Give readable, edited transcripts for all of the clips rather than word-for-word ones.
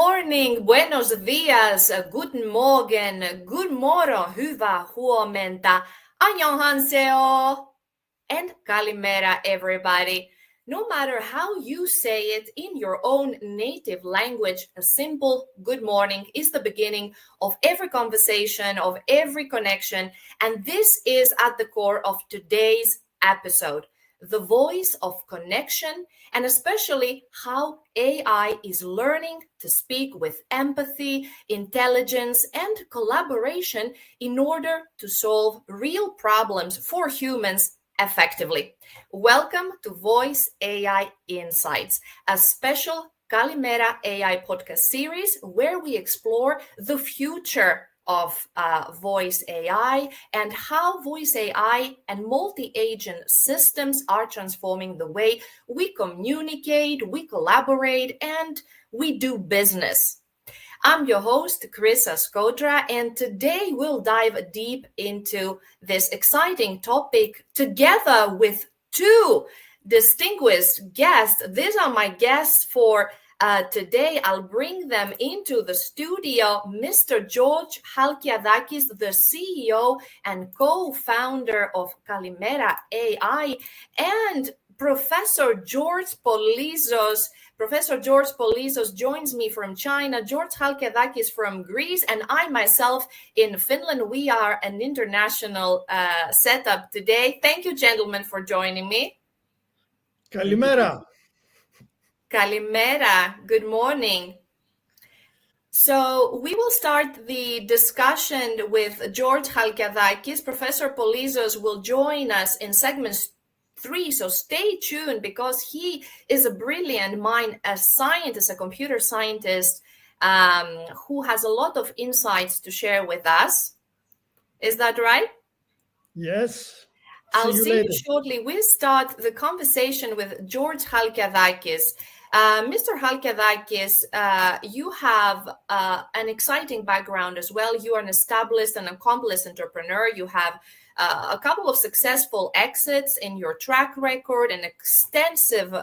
morning, Buenos días, Guten Morgen, Good morning, Hyvää, huomenta, Annyeonghaseyo, and Kalimera, everybody. No matter how you say it in your own native language, a simple good morning is the beginning of every conversation, of every connection. And this is at the core of today's episode, the voice of connection, and especially how AI is learning to speak with empathy, intelligence, and collaboration in order to solve real problems for humans effectively. Welcome to Voice AI Insights, a special Kalimera.ai podcast series where we explore the future of voice AI and how voice AI and multi-agent systems are transforming the way we communicate, we collaborate, and we do business. I'm your host, Chryssa Skodra, and today we'll dive deep into this exciting topic together with two distinguished guests. These are my guests for today. I'll bring them into the studio, Mr. George Chalkiadakis, the CEO and co-founder of Kalimera.ai, and Professor George Polyzos. Professor George Polyzos joins me from China, George Chalkiadakis from Greece, and I myself in Finland. We are an international setup today. Thank you, gentlemen, for joining me. Kalimera. Kalimera, good morning. So we will start the discussion with George Chalkiadakis. Professor Polyzos will join us in segments 3, so stay tuned because he is a brilliant mind, a scientist, a computer scientist who has a lot of insights to share with us. Is that right? Yes. I'll see you shortly. We'll start the conversation with George Chalkiadakis. Mr. Chalkiadakis, you have an exciting background as well. You are an established and accomplished entrepreneur. You have a couple of successful exits in your track record, an extensive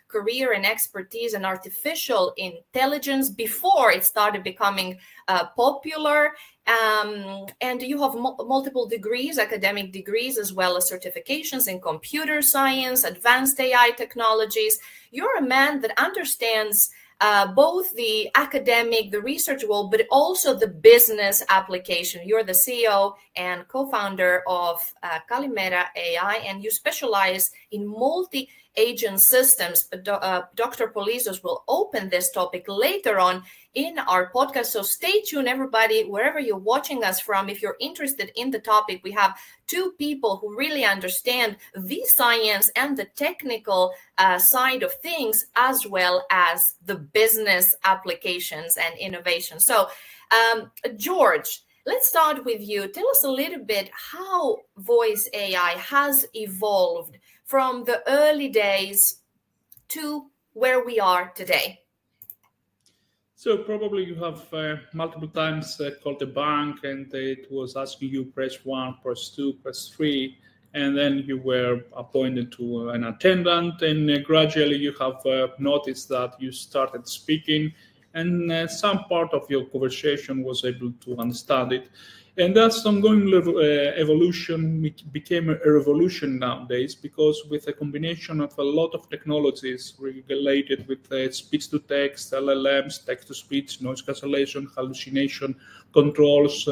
career and expertise in artificial intelligence before it started becoming popular. And you have multiple degrees, academic degrees, as well as certifications in computer science, advanced AI technologies. You're a man that understands both the academic, the research world, but also the business application. You're the CEO and co-founder of Kalimera.ai, and you specialize in multi-agent systems. Dr. Polyzos will open this topic later on in our podcast. So stay tuned, everybody, wherever you're watching us from. If you're interested in the topic, we have two people who really understand the science and the technical side of things, as well as the business applications and innovation. So, George, let's start with you. Tell us a little bit how voice AI has evolved from the early days to where we are today. So probably you have multiple times called the bank and it was asking you press 1, press 2, press 3, and then you were appointed to an attendant, and gradually you have noticed that you started speaking and some part of your conversation was able to understand it. And that ongoing evolution became a revolution nowadays, because with a combination of a lot of technologies related with speech-to-text, LLMs, text-to-speech, noise cancellation, hallucination controls,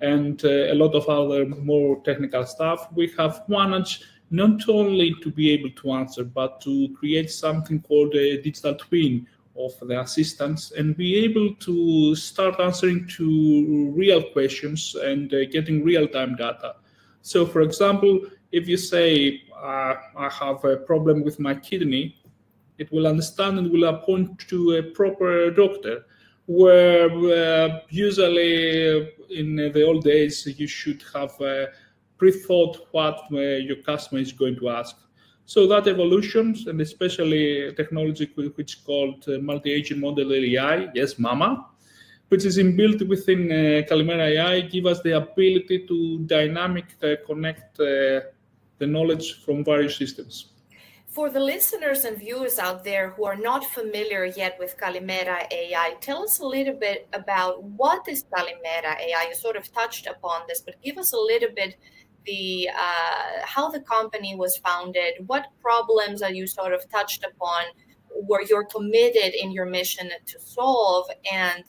and a lot of other more technical stuff, we have managed not only to be able to answer, but to create something called a digital twin of the assistants and be able to start answering to real questions and getting real-time data. So, for example, if you say, I have a problem with my kidney, it will understand and will appoint to a proper doctor, where usually in the old days, you should have pre-thought what your customer is going to ask. So that evolution, and especially technology which is called multi-agent model AI, yes, mama, which is inbuilt within Kalimera.ai, give us the ability to dynamically connect the knowledge from various systems. For the listeners and viewers out there who are not familiar yet with Kalimera.ai, tell us a little bit about what is Kalimera.ai. You sort of touched upon this, but give us a little bit how the company was founded, what problems that you sort of touched upon where you're committed in your mission to solve, and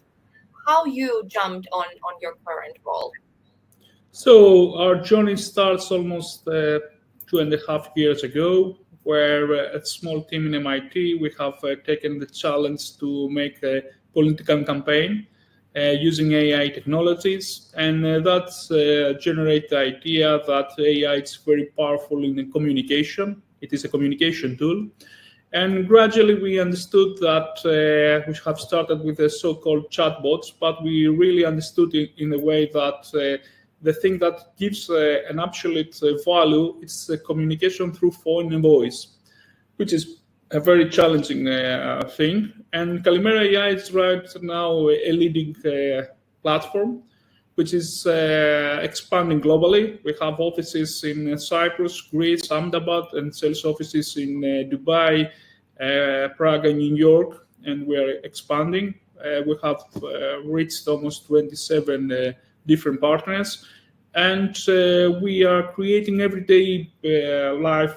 how you jumped on your current role. So our journey starts almost 2.5 years ago, where a small team in MIT, we have taken the challenge to make a political campaign using AI technologies. And that's generate the idea that AI is very powerful in communication. It is a communication tool. And gradually we understood that we have started with the so-called chatbots, but we really understood it in a way that the thing that gives an absolute value is communication through phone and voice, which is a very challenging thing. And Kalimera.ai is right now a leading platform, which is expanding globally. We have offices in Cyprus, Greece, Ahmedabad, and sales offices in Dubai, Prague, and New York, and we are expanding. We have reached almost 27 different partners, and we are creating everyday live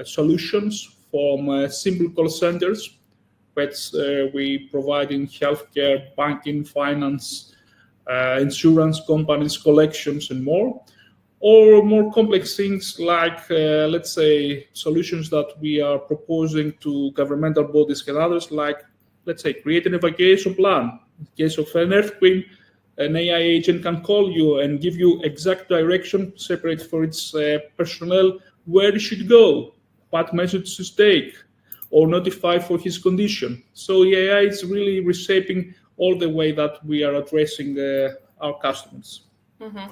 solutions from simple call centers, which we provide in healthcare, banking, finance, insurance companies, collections, and more, or more complex things like, let's say, solutions that we are proposing to governmental bodies and others, like, let's say, create an evacuation plan. In case of an earthquake, an AI agent can call you and give you exact direction, separate for its personnel, where it should go, what measures to take, or notify for his condition. So AI is really reshaping all the way that we are addressing our customers. Mm-hmm.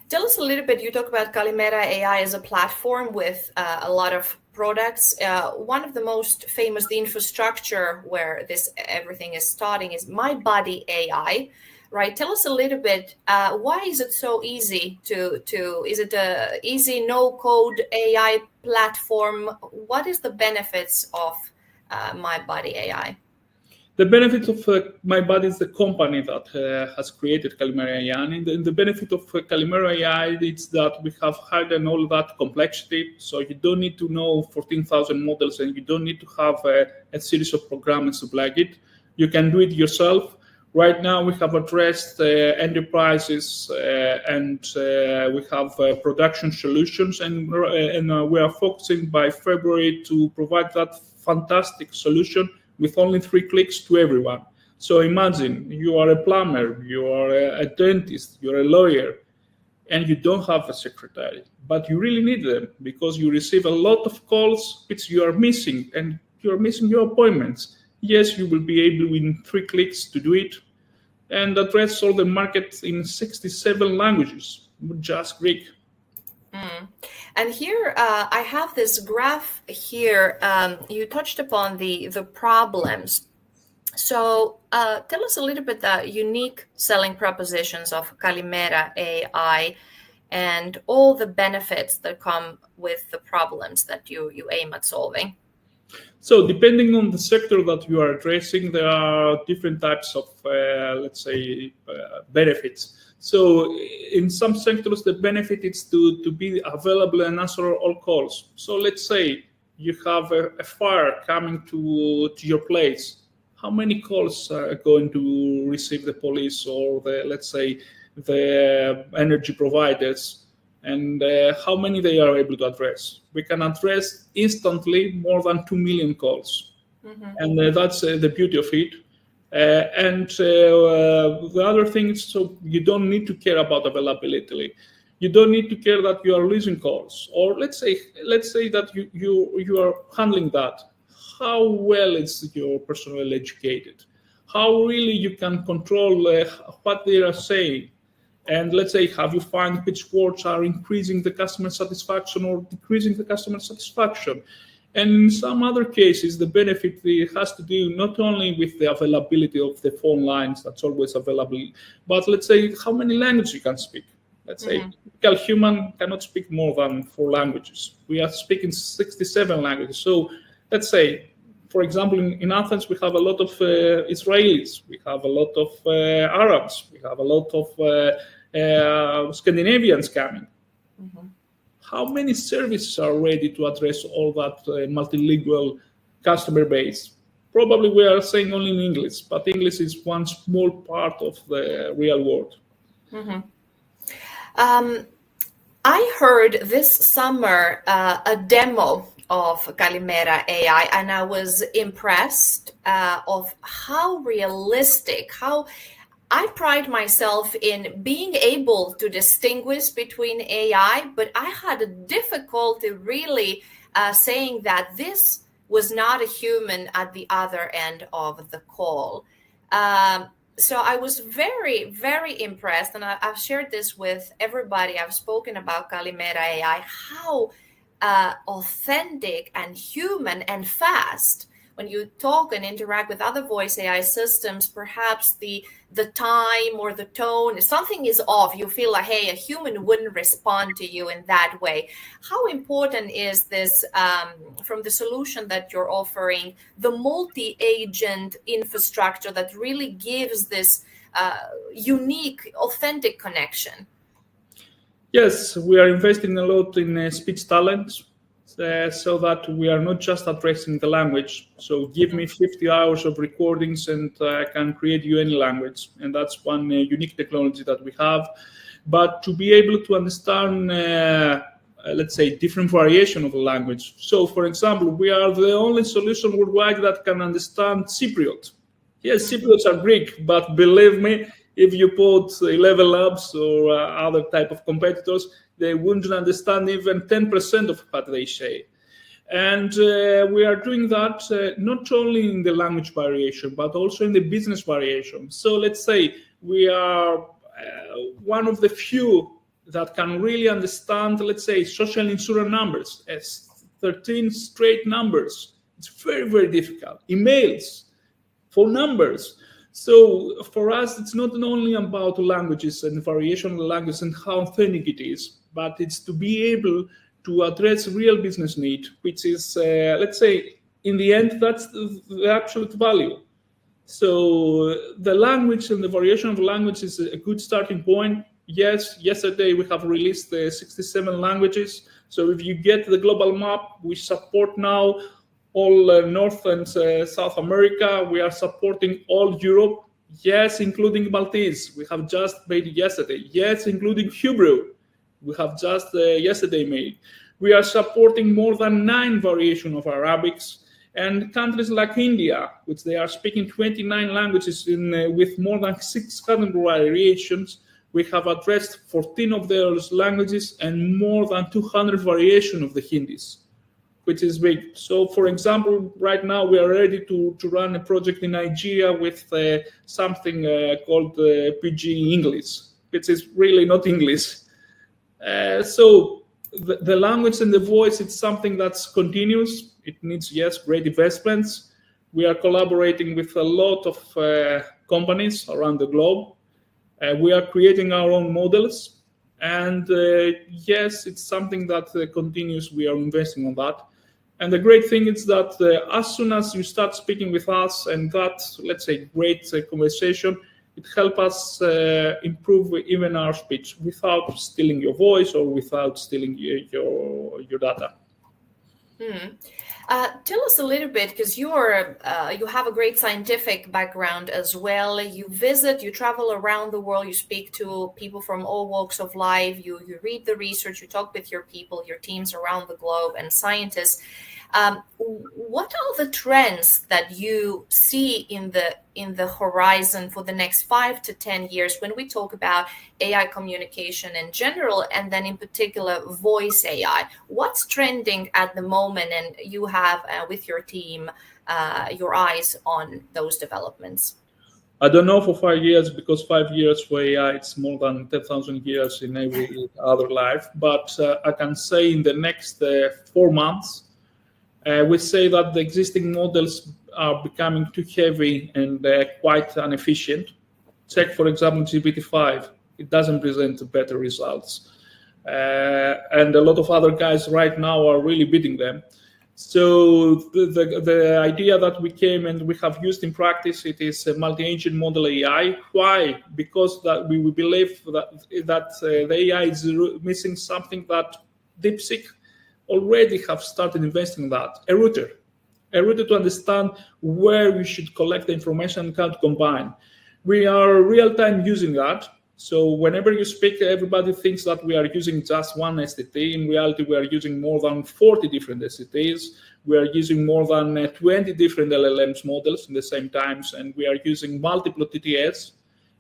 Tell us a little bit, you talk about Kalimera.ai as a platform with a lot of products. One of the most famous, the infrastructure where this everything is starting is My.Body.ai, right? Tell us a little bit, why is it so easy is it a easy no-code AI platform? What is the benefits of My.Body.ai? The benefit of My.Body is the company that has created Kalimera.ai, and the benefit of Kalimera.ai is that we have hidden all that complexity, so you don't need to know 14,000 models, and you don't need to have a series of programs to plug it. You can do it yourself. Right now, we have addressed enterprises and we have production solutions, and we are focusing by February to provide that fantastic solution with only 3 clicks to everyone. So imagine you are a plumber, you are a dentist, you're a lawyer, and you don't have a secretary, but you really need them because you receive a lot of calls which you are missing, and you are missing your appointments. Yes, you will be able in 3 clicks to do it and address all the markets in 67 languages, just Greek. And here I have this graph here. You touched upon the problems. So tell us a little bit the unique selling propositions of Kalimera.ai and all the benefits that come with the problems that you aim at solving. So depending on the sector that you are addressing, there are different types of, let's say, benefits. So in some sectors, the benefit is to be available and answer all calls. So let's say you have a fire coming to your place. How many calls are going to receive the police or let's say, the energy providers? And how many they are able to address? We can address instantly more than 2 million calls. Mm-hmm. And that's the beauty of it. And the other thing is, so you don't need to care about availability. You don't need to care that you are losing calls. Or let's say that you are handling that. How well is your personnel educated? How really you can control what they are saying? And let's say, have you found which words are increasing the customer satisfaction or decreasing the customer satisfaction? And in some other cases, the benefit has to do not only with the availability of the phone lines that's always available, but let's say how many languages you can speak. Let's say typical human cannot speak more than 4 languages. We are speaking 67 languages. So let's say, for example, in Athens, we have a lot of Israelis, we have a lot of Arabs, we have a lot of Scandinavians coming. How many services are ready to address all that multilingual customer base? Probably we are saying only in English, but English is one small part of the real world. I heard this summer a demo of Kalimera.ai, and I was impressed of how realistic, how I pride myself in being able to distinguish between AI, but I had a difficulty really saying that this was not a human at the other end of the call. So I was very, very impressed, and I've shared this with everybody. I've spoken about Kalimera.ai, how authentic and human and fast. When you talk and interact with other voice AI systems, perhaps the time or the tone, something is off. You feel like, hey, a human wouldn't respond to you in that way. How important is this from the solution that you're offering, the multi-agent infrastructure that really gives this unique, authentic connection? Yes, we are investing a lot in speech talents. So that we are not just addressing the language. So give me 50 hours of recordings and I can create you any language. And that's one unique technology that we have. But to be able to understand, let's say, different variation of the language. So, for example, we are the only solution worldwide that can understand Cypriot. Yes, Cypriots are Greek, but believe me, if you put 11 Labs or other type of competitors, they wouldn't understand even 10% of what they say. And we are doing that not only in the language variation, but also in the business variation. So let's say we are one of the few that can really understand, let's say, social insurance numbers as 13 straight numbers. It's very, very difficult. Emails, phone numbers. So for us, it's not only about languages and variation of the language and how authentic it is, but it's to be able to address real business need, which is, let's say, in the end, that's the absolute value. So the language and the variation of the language is a good starting point. Yes, yesterday we have released 67 languages. So if you get the global map, we support now all North and South America. We are supporting all Europe. Yes, including Maltese. We have just made it yesterday. Yes, including Hebrew. We have just yesterday made. We are supporting more than 9 variations of Arabics, and countries like India, which they are speaking 29 languages with more than 600 variations. We have addressed 14 of those languages and more than 200 variations of the Hindis, which is big. So, for example, right now we are ready to run a project in Nigeria with something called PG English, which is really not English. So the language and the voice, it's something that's continuous. It needs, yes, great investments. We are collaborating with a lot of companies around the globe. We are creating our own models. And yes, it's something that continues. We are investing on that. And the great thing is that as soon as you start speaking with us and that, let's say, great conversation, it helps us improve even our speech without stealing your voice or without stealing your data. Tell us a little bit, because you have a great scientific background as well. You visit, you travel around the world, you speak to people from all walks of life, you read the research, you talk with your people, your teams around the globe and scientists. What are the trends that you see in the horizon for the next 5 to 10 years when we talk about AI communication in general, and then in particular voice AI? What's trending at the moment, and you have with your team your eyes on those developments? I don't know for 5 years, because 5 years for AI, it's more than 10,000 years in every other life. But I can say in the next 4 months, we say that the existing models are becoming too heavy and quite inefficient. Check, for example, GPT-5. It doesn't present better results. And a lot of other guys right now are really beating them. So the idea that we came and we have used in practice, it is a multi-agent model AI. Why? Because that we believe that the AI is missing something that DeepSeek already have started investing in that, a router to understand where we should collect the information and how to combine. We are real-time using that. So whenever you speak, everybody thinks that we are using just one STT. In reality, we are using more than 40 different STTs. We are using more than 20 different LLMs models in the same times, and we are using multiple TTS.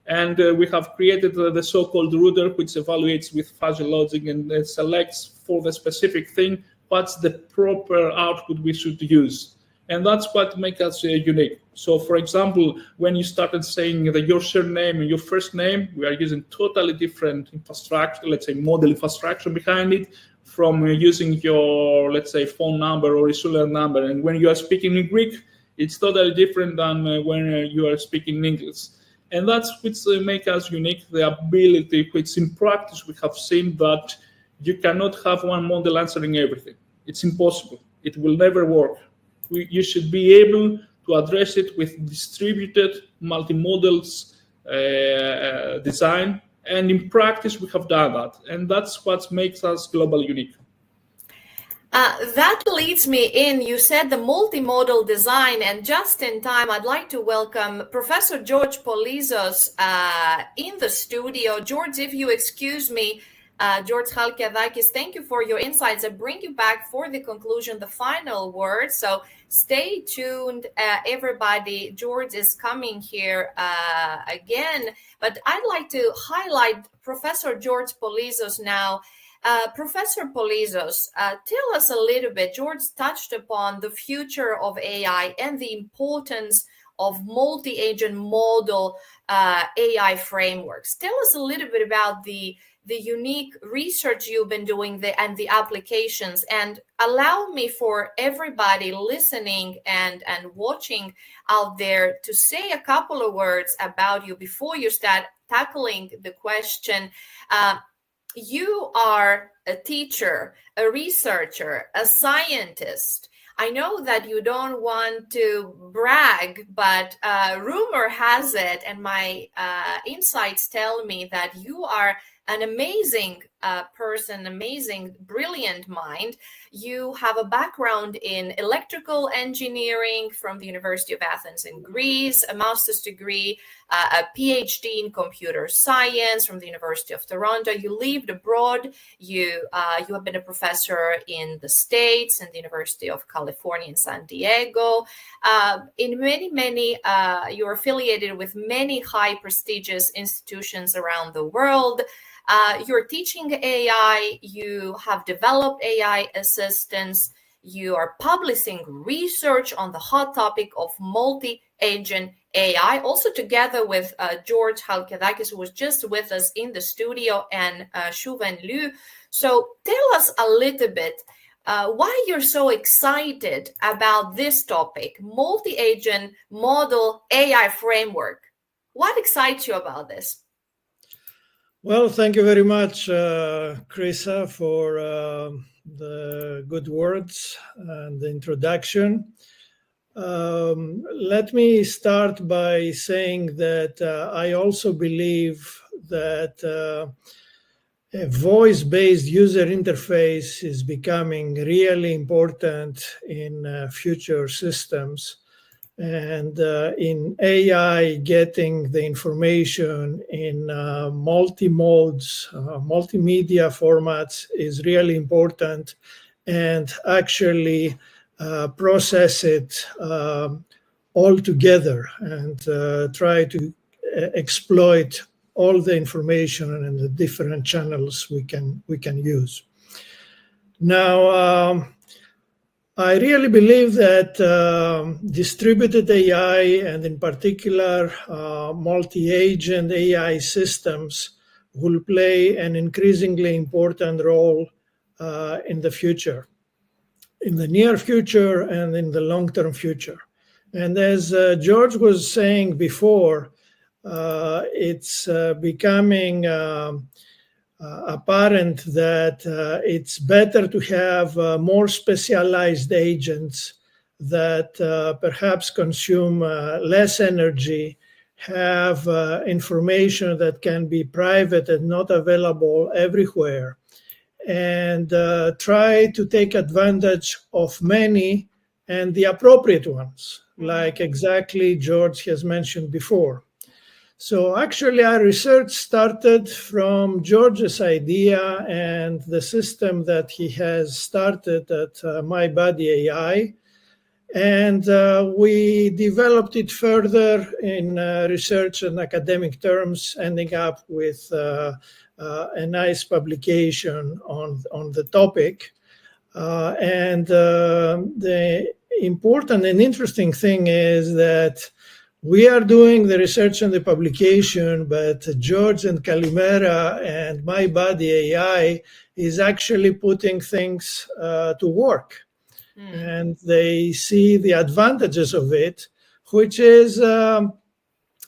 And we have created the so-called router, which evaluates with fuzzy logic and selects for the specific thing what's the proper output we should use. And that's what makes us unique. So, for example, when you started saying your surname and your first name, we are using totally different infrastructure, let's say model infrastructure behind it, from using your, let's say, phone number or cellular number. And when you are speaking in Greek, it's totally different than when you are speaking in English. And that's what makes us unique, the ability, which in practice we have seen that you cannot have one model answering everything. It's impossible. It will never work. You should be able to address it with distributed multi-models design. And in practice, we have done that. And that's what makes us globally unique. That leads me in. You said the multimodal design, and just in time, I'd like to welcome Professor George Polyzos in the studio. George, if you excuse me, George Chalkiadakis, thank you for your insights. I bring you back for the conclusion, the final word. So stay tuned, everybody. George is coming here again, but I'd like to highlight Professor George Polyzos now. Professor Polyzos, tell us a little bit. George touched upon the future of AI and the importance of multi-agent model AI frameworks. Tell us a little bit about the unique research you've been doing and the applications, and allow me for everybody listening and watching out there to say a couple of words about you before you start tackling the question. You are a teacher, a researcher, a scientist. I know that you don't want to brag, but rumor has it, and my insights tell me that you are an amazing person, amazing, brilliant mind. You have a background in electrical engineering from the University of Athens in Greece, a master's degree, a PhD in computer science from the University of Toronto. You lived abroad. You have been a professor in the States and the University of California in San Diego. In many, you're affiliated with many high prestigious institutions around the world. You're teaching AI, you have developed AI assistants, you are publishing research on the hot topic of multi-agent AI, also together with George Chalkiadakis, who was just with us in the studio, and Shuven Liu. So tell us a little bit why you're so excited about this topic, multi-agent model AI framework. What excites you about this? Well, thank you very much, Chryssa, for the good words and the introduction. Let me start by saying that I also believe that a voice-based user interface is becoming really important in future systems. And in AI, getting the information in multi-modes, multimedia formats is really important, and actually process it all together and try to exploit all the information and the different channels we can use. Now, I really believe that distributed AI, and in particular multi-agent AI systems, will play an increasingly important role in the future, in the near future and in the long-term future. And as George was saying before, it's becoming apparent that it's better to have more specialized agents that perhaps consume less energy, have information that can be private and not available everywhere, and try to take advantage of many and the appropriate ones, like exactly George has mentioned before. So actually our research started from George's idea and the system that he has started at MyBody.ai. And we developed it further in research and academic terms, ending up with a nice publication on the topic. And the important and interesting thing is that we are doing the research and the publication, but George and Kalimera and MyBody.ai is actually putting things to work. And they see the advantages of it, which is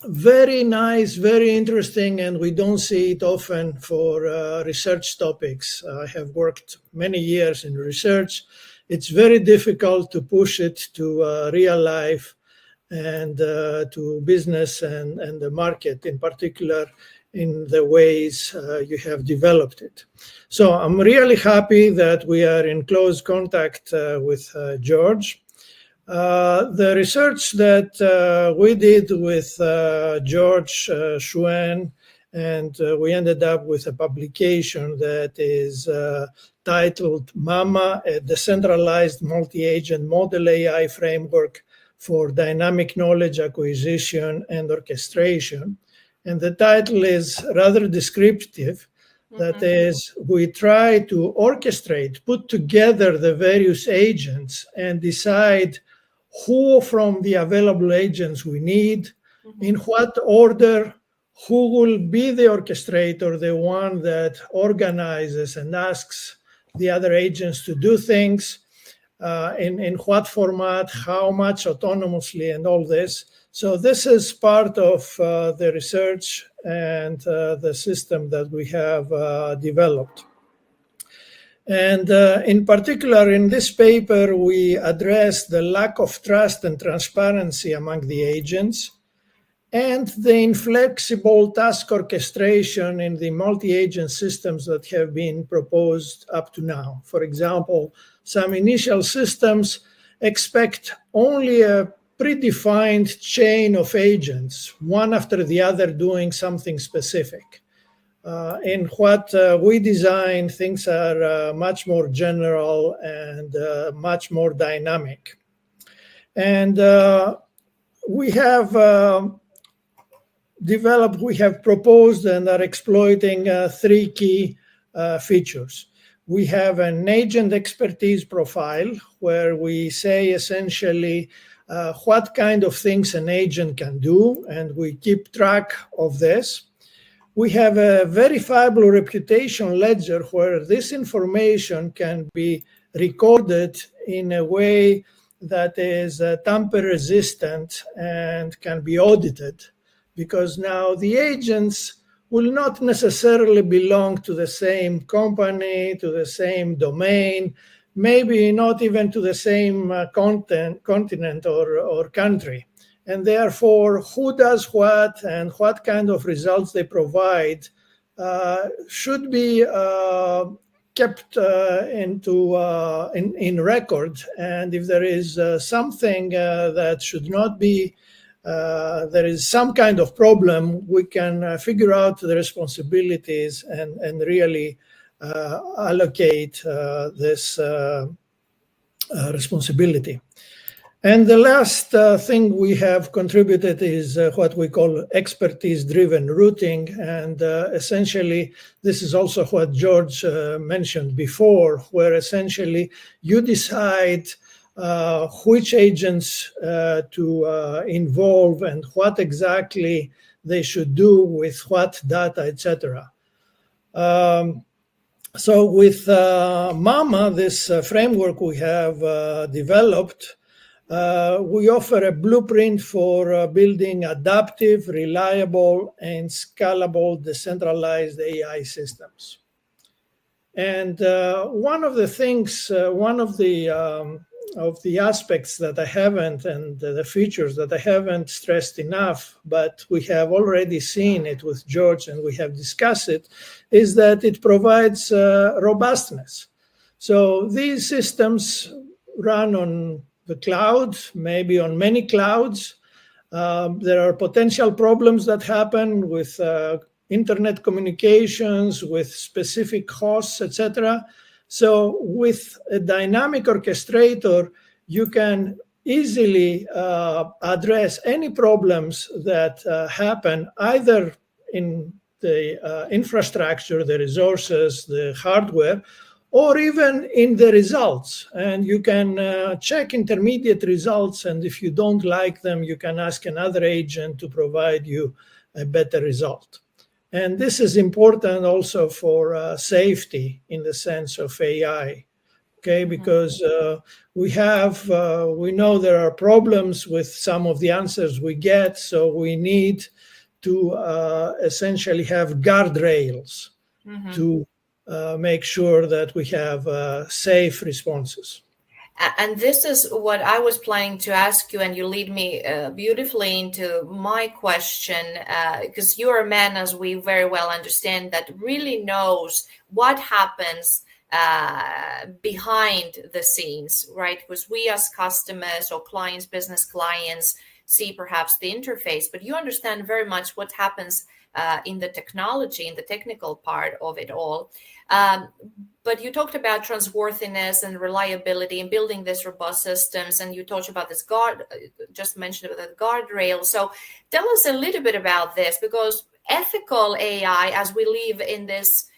very nice, very interesting, and we don't see it often for research topics. I have worked many years in research. It's very difficult to push it to real life and to business and the market, in particular in the ways you have developed it. So I'm really happy that we are in close contact with George. The research that we did with George Xuan, and we ended up with a publication that is titled MAMA, a Decentralized Multi-Agent Model AI Framework for Dynamic Knowledge Acquisition and Orchestration. And the title is rather descriptive. That is, we try to orchestrate, put together the various agents and decide who from the available agents we need, in what order, who will be the orchestrator, the one that organizes and asks the other agents to do things, in what format, how much autonomously, and all this. So this is part of the research and the system that we have developed. And in particular, in this paper, we address the lack of trust and transparency among the agents and the inflexible task orchestration in the multi-agent systems that have been proposed up to now. For example, some initial systems expect only a predefined chain of agents, one after the other doing something specific. In what we design, things are much more general and much more dynamic. And we have proposed and are exploiting three key features. We have an agent expertise profile where we say essentially what kind of things an agent can do, and we keep track of this. We have a verifiable reputation ledger where this information can be recorded in a way that is tamper resistant and can be audited, because now the agents will not necessarily belong to the same company, to the same domain, maybe not even to the same continent or country. And therefore, who does what and what kind of results they provide should be kept in record. And if there is something that should not be, there is some kind of problem, we can figure out the responsibilities and really allocate this responsibility. And the last thing we have contributed is what we call expertise-driven routing. And essentially, this is also what George mentioned before, where essentially you decide which agents to involve and what exactly they should do with what data, etc. So with MAMA, this framework we have developed, we offer a blueprint for building adaptive, reliable, and scalable decentralized AI systems. And one of the things, one of the aspects that I haven't, and the features that I haven't stressed enough, but we have already seen it with George and we have discussed it, is that it provides robustness. So these systems run on the cloud, maybe on many clouds. There are potential problems that happen with internet communications, with specific hosts, etc. So with a dynamic orchestrator, you can easily address any problems that happen either in the infrastructure, the resources, the hardware, or even in the results. And you can check intermediate results, and if you don't like them, you can ask another agent to provide you a better result. And this is important also for safety in the sense of AI, okay? Because we know there are problems with some of the answers we get, so we need to essentially have guardrails to make sure that we have safe responses. And this is what I was planning to ask you, and you lead me beautifully into my question, because you're a man, as we very well understand, that really knows what happens behind the scenes, right? Because we as customers or clients, business clients, see perhaps the interface, but you understand very much what happens in the technology, in the technical part of it all. But you talked about trustworthiness and reliability and building these robust systems, and you talked about this just mentioned about the guardrail. So tell us a little bit about this, because ethical AI, as we live in this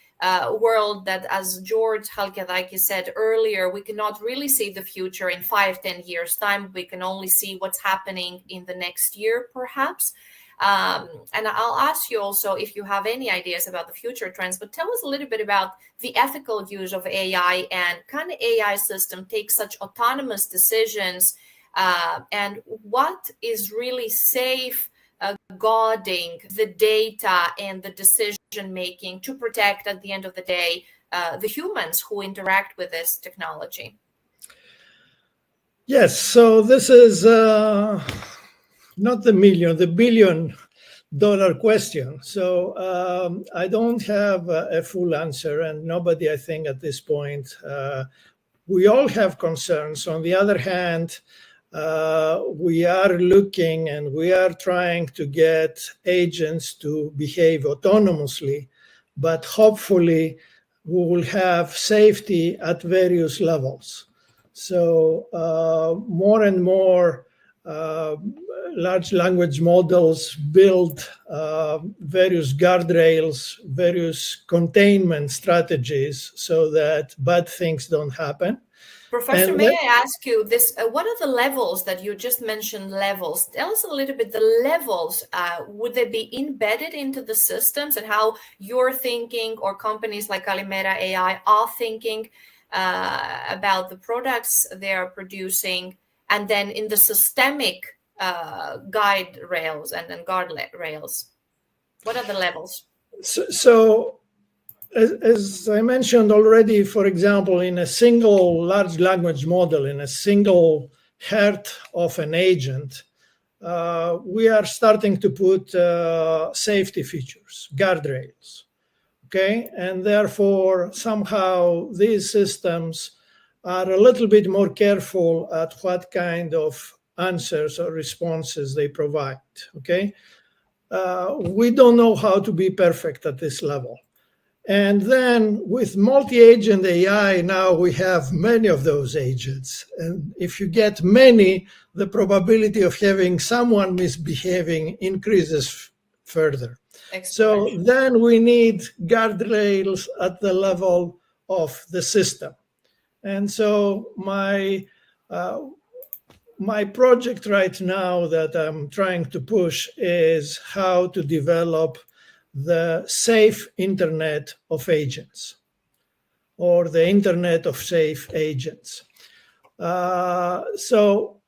world that, as George Chalkiadakis said earlier, we cannot really see the future in 5-10 years' time. We can only see what's happening in the next year, perhaps. And I'll ask you also if you have any ideas about the future trends, but tell us a little bit about the ethical use of AI, and can an AI system take such autonomous decisions, and what is really safe guarding the data and the decision making to protect, at the end of the day, the humans who interact with this technology? Yes, so this is not the billion-dollar question. So I don't have a full answer, and nobody, I think, at this point. We all have concerns. On the other hand, we are looking and we are trying to get agents to behave autonomously, but hopefully we will have safety at various levels. So more and more large language models build various guardrails, various containment strategies so that bad things don't happen. Professor, may I ask you this? What are the levels that you just mentioned? Levels. Tell us a little bit the levels. Would they be embedded into the systems, and how you're thinking, or companies like Kalimera.ai are thinking about the products they are producing, and then in the systemic guide rails and then guard rails? What are the levels? So as I mentioned already, for example, in a single large language model, in a single head of an agent, we are starting to put safety features, guardrails, okay? And therefore, somehow these systems are a little bit more careful at what kind of answers or responses they provide, okay? We don't know how to be perfect at this level. And then with multi-agent AI, now we have many of those agents. And if you get many, the probability of having someone misbehaving increases further. So then we need guardrails at the level of the system. And so my project right now that I'm trying to push is how to develop the safe internet of agents, or the internet of safe agents. So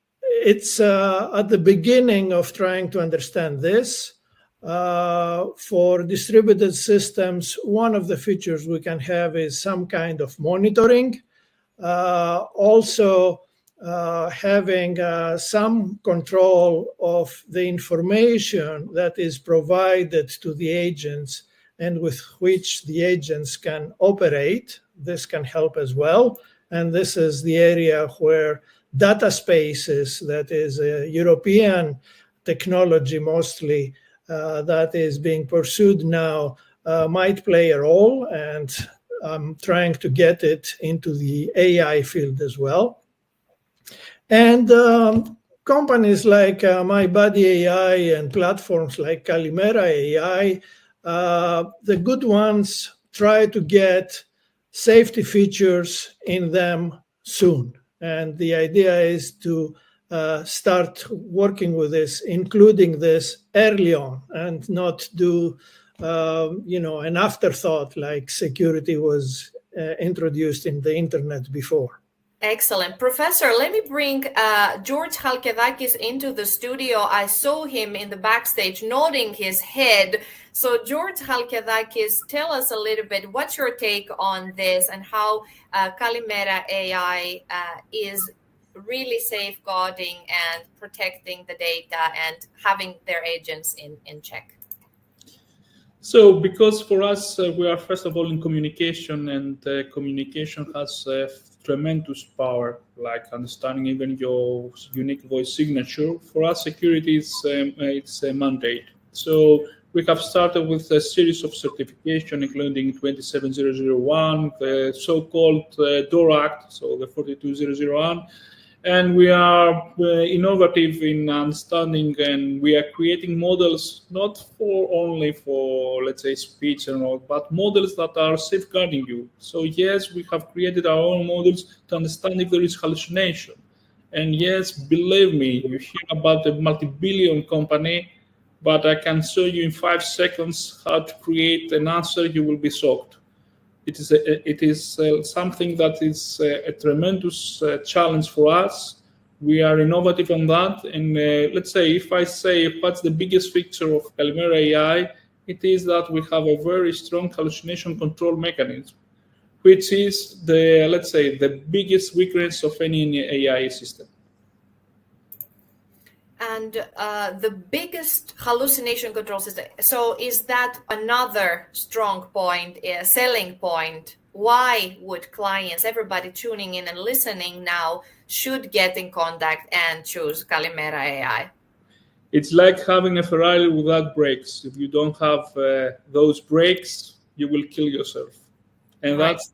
it's at the beginning of trying to understand this. For distributed systems, one of the features we can have is some kind of monitoring. Also, having some control of the information that is provided to the agents and with which the agents can operate. This can help as well. And this is the area where data spaces, that is a European technology mostly, that is being pursued now, might play a role, and I'm trying to get it into the AI field as well. And companies like MyBuddy.ai and platforms like Kalimera.ai, the good ones try to get safety features in them soon. And the idea is to start working with this, including this early on, and not do an afterthought like security was introduced in the internet before. Excellent. Professor, let me bring George Chalkiadakis into the studio. I saw him in the backstage nodding his head. So George Chalkiadakis, tell us a little bit, what's your take on this and how Kalimera.ai is really safeguarding and protecting the data and having their agents in check? So because for us, we are first of all in communication, and communication has tremendous power, like understanding even your unique voice signature. For us, security is it's a mandate. So we have started with a series of certification, including 27001, the so-called DOOR Act, so the 42001. And we are innovative in understanding, and we are creating models not only for, let's say, speech and all, but models that are safeguarding you. So yes, we have created our own models to understand if there is hallucination. And yes, believe me, you hear about a multi-billion company, but I can show you in 5 seconds how to create an answer. You will be shocked. It is something that is a tremendous challenge for us. We are innovative on that. And let's say, if I say what's the biggest feature of Kalimera.ai, it is that we have a very strong hallucination control mechanism, which is let's say, the biggest weakness of any AI system. And the biggest hallucination control system. So is that another strong point, a selling point? Why would clients, everybody tuning in and listening now, should get in contact and choose Kalimera.ai? It's like having a Ferrari without brakes. If you don't have those brakes, you will kill yourself. And right. That's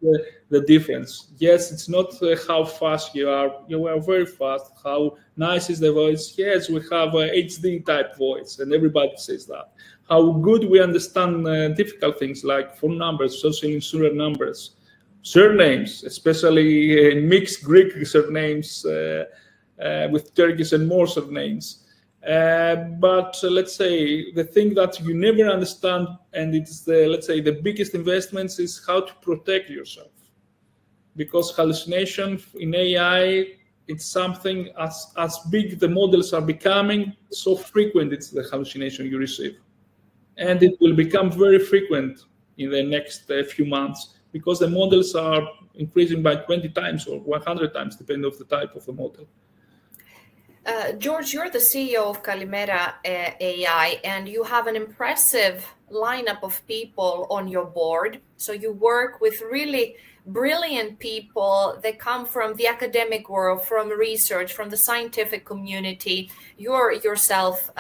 the difference. Yes, it's not how fast you are. You are very fast. How nice is the voice? Yes, we have a HD type voice, and everybody says that. How good we understand difficult things like phone numbers, social insurance numbers, surnames, especially mixed Greek surnames with Turkish and more surnames. But let's say the thing that you never understand, and it's let's say the biggest investments, is how to protect yourself, because hallucination in AI, it's something as big the models are becoming, so frequent it's the hallucination you receive, and it will become very frequent in the next few months, because the models are increasing by 20 times or 100 times, depending on the type of the model. George, you're the CEO of Kalimera.ai, and you have an impressive lineup of people on your board. So you work with really brilliant people that come from the academic world, from research, from the scientific community. You're yourself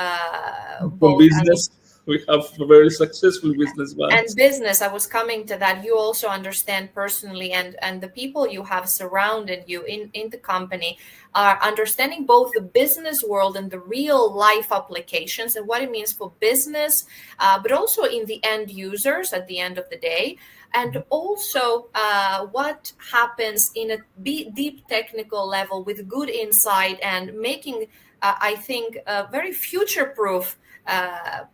both business. We have a very successful business. And business, I was coming to that. You also understand personally, and the people you have surrounded you in the company are understanding both the business world and the real life applications and what it means for business, but also in the end users at the end of the day. And also what happens in a deep technical level with good insight and making, I think, very future-proof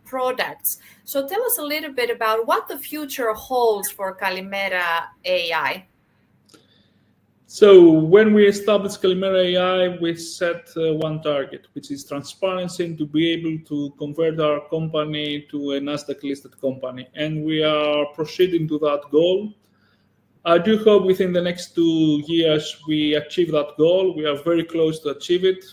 products. So tell us a little bit about what the future holds for Kalimera.ai. So when we established Kalimera.ai, we set one target, which is transparency, and to be able to convert our company to a Nasdaq-listed company. And we are proceeding to that goal. I do hope within the next 2 years we achieve that goal. We are very close to achieve it.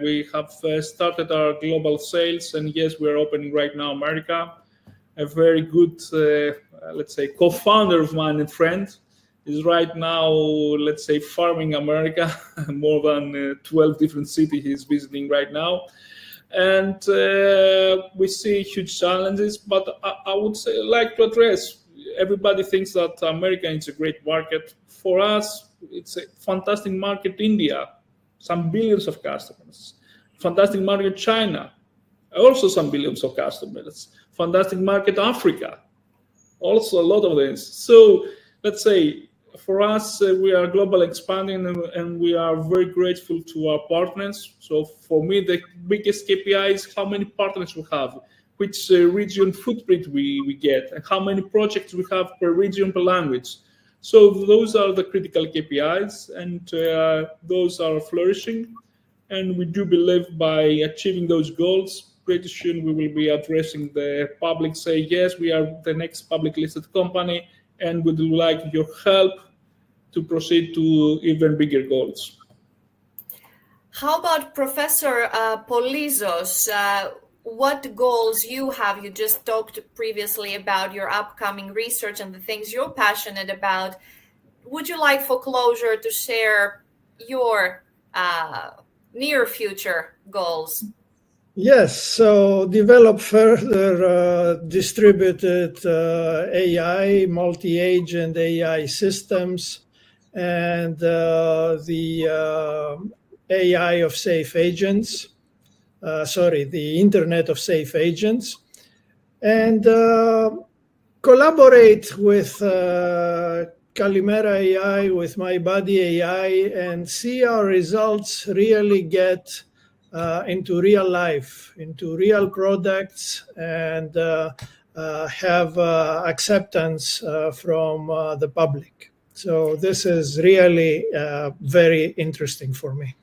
We have started our global sales, and yes, we are opening right now America. A very good, let's say, co-founder of mine and friend is right now, let's say, farming America. More than 12 different cities he's visiting right now. And we see huge challenges, but I would say, like to address, everybody thinks that America is a great market. For us, it's a fantastic market, India, some billions of customers. Fantastic market, China, also some billions of customers. Fantastic market, Africa, also a lot of this. So let's say, for us, we are global expanding, and we are very grateful to our partners. So for me, the biggest KPI is how many partners we have, which region footprint we get, and how many projects we have per region, per language. So those are the critical KPIs, and those are flourishing. And we do believe by achieving those goals, pretty soon we will be addressing the public, say, yes, we are the next public listed company, and would like your help to proceed to even bigger goals. How about Professor Polyzos? What goals you have? You just talked previously about your upcoming research and the things you're passionate about. Would you like, for closure, to share your near future goals? Yes, so develop further distributed AI, multi-agent AI systems, and the AI of safe agents, the Internet of Safe Agents, and collaborate with Kalimera.ai, with MyBody.ai, and see our results really get into real life, into real products, and have acceptance from the public. So this is really very interesting for me.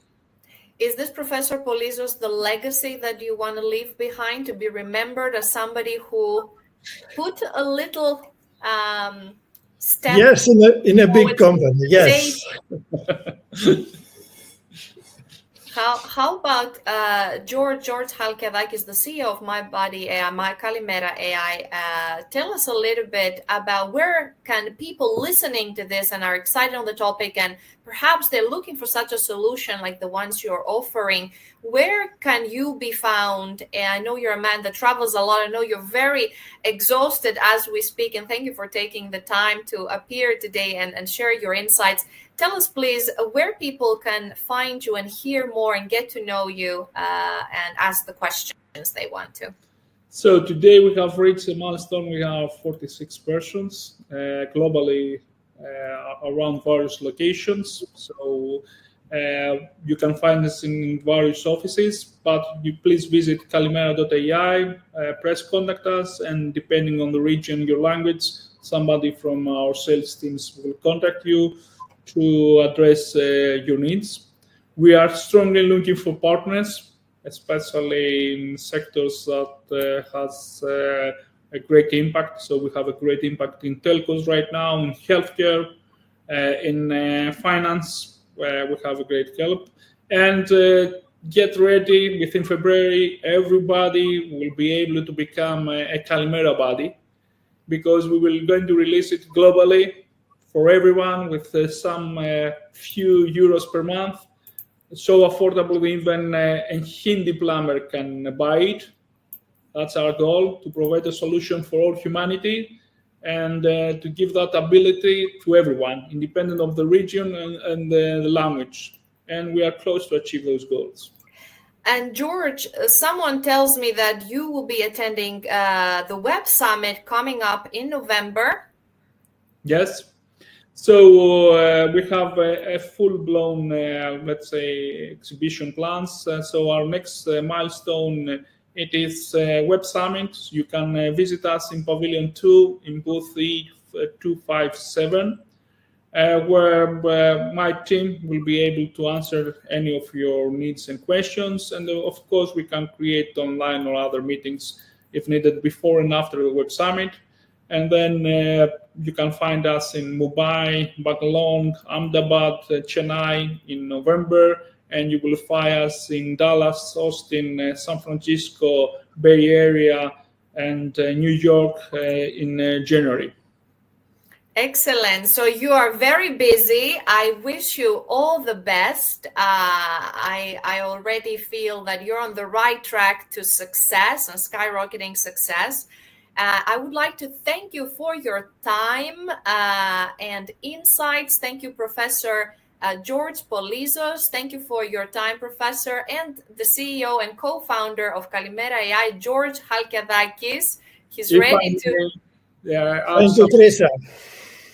Is this, Professor Polyzos, the legacy that you want to leave behind, to be remembered as somebody who put a little step? Yes, in a big company, yes. How about George Chalkiadakis, the CEO of MyBody.ai, Kalimera.ai? Tell us a little bit about where can people listening to this and are excited on the topic, and perhaps they're looking for such a solution like the ones you're offering. Where can you be found? And I know you're a man that travels a lot. I know you're very exhausted as we speak, and thank you for taking the time to appear today and share your insights. Tell us, please, where people can find you and hear more and get to know you and ask the questions they want to. So today we have reached a milestone. We have 46 persons globally around various locations. So you can find us in various offices, but you please visit Kalimera.ai, press contact us, and depending on the region, your language, somebody from our sales teams will contact you to address your needs. We are strongly looking for partners, especially in sectors that has a great impact. So we have a great impact in telcos right now, in healthcare, in finance, where we have a great help. And get ready, within February, everybody will be able to become a Kalimera buddy, because we will going to release it globally for everyone with some few euros per month, so affordable even a Hindi plumber can buy it. That's our goal, to provide a solution for all humanity, and to give that ability to everyone, independent of the region and the language. And we are close to achieve those goals. And George, someone tells me that you will be attending the Web Summit coming up in November. Yes. So we have a full-blown, let's say, exhibition plans. So our next milestone, it is Web Summit. You can visit us in Pavilion 2 in booth E257. where my team will be able to answer any of your needs and questions. And of course, we can create online or other meetings if needed before and after the Web Summit. And then you can find us in Mumbai, Bangalore, Ahmedabad, Chennai in November, and you will find us in Dallas, Austin, San Francisco, Bay Area, and New York in January. Excellent. So you are very busy. I wish you all the best. I already feel that you're on the right track to success and skyrocketing success. I would like to thank you for your time and insights. Thank you, Professor George Polyzos. Thank you for your time, Professor, and the CEO and co-founder of Kalimera.ai, George Chalkiadakis. He's ready to... Thank you, Chryssa.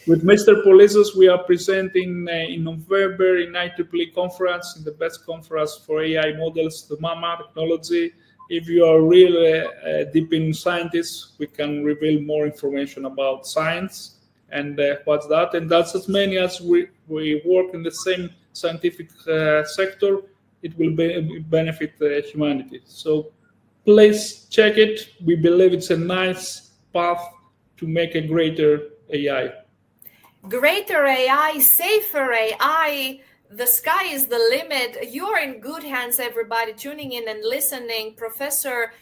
With Mr. Polyzos, we are presenting in November in IEEE conference, in the best conference for AI models, the MAMA technology. If you are really deep in scientists, we can reveal more information about science and what's that. And that's as many as we work in the same scientific sector, it will benefit humanity. So please check it. We believe it's a nice path to make a greater AI. Greater AI, safer AI, the sky is the limit. You're in good hands, everybody, tuning in and listening. Professor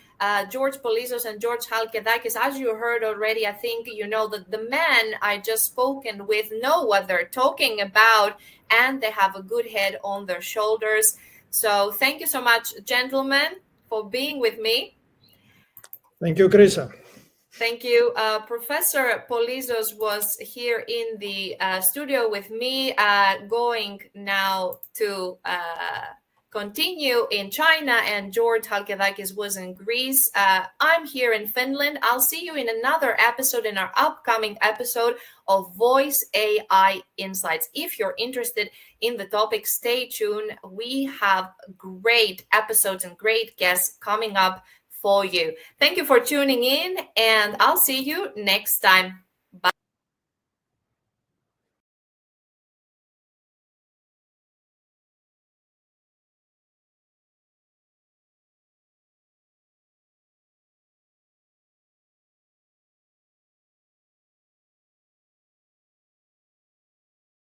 George Polyzos and George Chalkiadakis, as you heard already, I think you know that the men I just spoken with know what they're talking about, and they have a good head on their shoulders. So thank you so much, gentlemen, for being with me. Thank you, Chryssa. Thank you. Professor Polyzos was here in the studio with me, going now to continue in China, and George Chalkiadakis was in Greece. I'm here in Finland. I'll see you in another episode, in our upcoming episode of Voice AI Insights. If you're interested in the topic, stay tuned. We have great episodes and great guests coming up for you. Thank you for tuning in, and I'll see you next time.